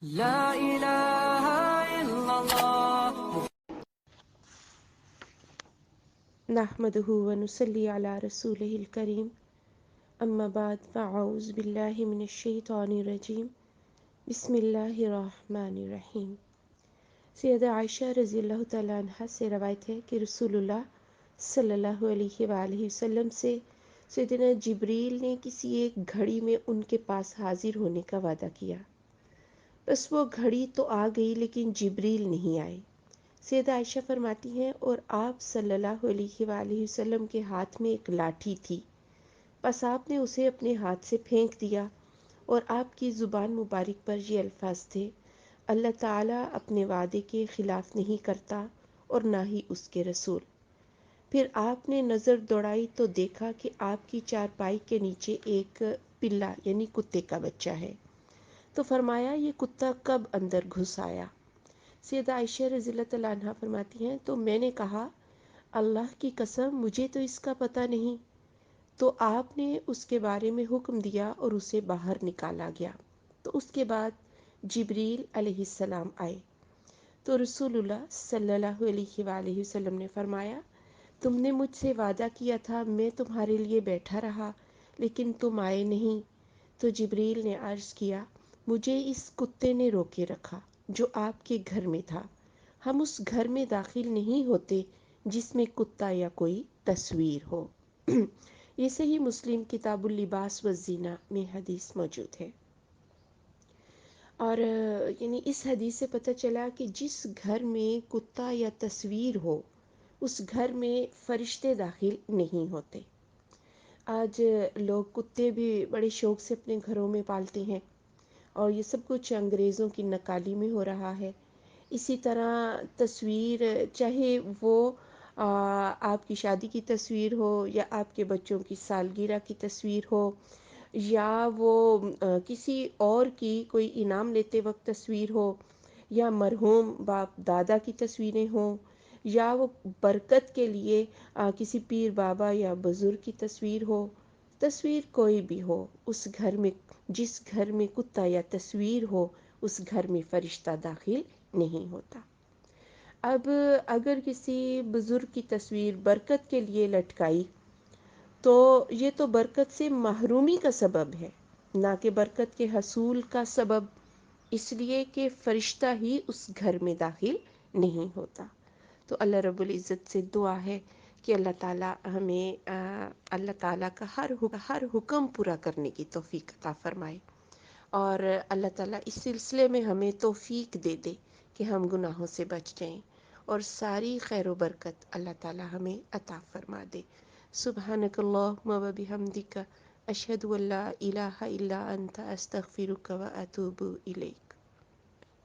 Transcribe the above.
لا إله إلا الله نحمده ونصلي على رسوله الكريم اما بعد فاعوذ باللہ من الشیطان الرجیم بسم اللہ الرحمن الرحیم۔ سیدہ عائشہ رضی اللہ تعالیٰ عنہ سے روایت ہے کہ رسول اللہ صلی اللہ علیہ وآلہ وسلم سے سیدنا جبریل نے کسی ایک گھڑی میں ان کے پاس حاضر ہونے کا وعدہ کیا، بس وہ گھڑی تو آ گئی لیکن جبریل نہیں آئے۔ سیدہ عائشہ فرماتی ہیں اور آپ صلی اللہ علیہ وآلہ وسلم کے ہاتھ میں ایک لاٹھی تھی، بس آپ نے اسے اپنے ہاتھ سے پھینک دیا اور آپ کی زبان مبارک پر یہ الفاظ تھے، اللہ تعالیٰ اپنے وعدے کے خلاف نہیں کرتا اور نہ ہی اس کے رسول۔ پھر آپ نے نظر دوڑائی تو دیکھا کہ آپ کی چارپائی کے نیچے ایک پلہ یعنی کتے کا بچہ ہے، تو فرمایا یہ کتا کب اندر گھس آیا؟ سیدہ عائشہ رضی اللہ تعالیٰ عنہ فرماتی ہیں تو میں نے کہا اللہ کی قسم مجھے تو اس کا پتہ نہیں، تو آپ نے اس کے بارے میں حکم دیا اور اسے باہر نکالا گیا۔ تو اس کے بعد جبریل علیہ السلام آئے تو رسول اللہ صلی اللہ علیہ وآلہ وسلم نے فرمایا تم نے مجھ سے وعدہ کیا تھا، میں تمہارے لیے بیٹھا رہا لیکن تم آئے نہیں۔ تو جبریل نے عرض کیا مجھے اس کتے نے روکے رکھا جو آپ کے گھر میں تھا، ہم اس گھر میں داخل نہیں ہوتے جس میں کتا یا کوئی تصویر ہو۔ یہ صحیح مسلم کتاب اللباس والزینہ میں حدیث موجود ہے۔ اور یعنی اس حدیث سے پتہ چلا کہ جس گھر میں کتا یا تصویر ہو اس گھر میں فرشتے داخل نہیں ہوتے۔ آج لوگ کتے بھی بڑے شوق سے اپنے گھروں میں پالتے ہیں اور یہ سب کچھ انگریزوں کی نکالی میں ہو رہا ہے۔ اسی طرح تصویر چاہے وہ آپ کی شادی کی تصویر ہو یا آپ کے بچوں کی سالگرہ کی تصویر ہو یا وہ کسی اور کی کوئی انعام لیتے وقت تصویر ہو یا مرحوم باپ دادا کی تصویریں ہوں یا وہ برکت کے لیے کسی پیر بابا یا بزرگ کی تصویر ہو، تصویر کوئی بھی ہو، اس گھر میں جس گھر میں کتا یا تصویر ہو اس گھر میں فرشتہ داخل نہیں ہوتا۔ اب اگر کسی بزرگ کی تصویر برکت کے لیے لٹکائی تو یہ تو برکت سے محرومی کا سبب ہے، نہ کہ برکت کے حصول کا سبب، اس لیے کہ فرشتہ ہی اس گھر میں داخل نہیں ہوتا۔ تو اللہ رب العزت سے دعا ہے کہ اللہ تعالیٰ ہمیں اللہ تعالیٰ کا ہر حکم پورا کرنے کی توفیق عطا فرمائے، اور اللہ تعالیٰ اس سلسلے میں ہمیں توفیق دے دے کہ ہم گناہوں سے بچ جائیں اور ساری خیر و برکت اللہ تعالیٰ ہمیں عطا فرما دے۔ سبحانک اللہم و بحمدک اشہد ان لا الہ الا انت استغفرک و اتوب الیک۔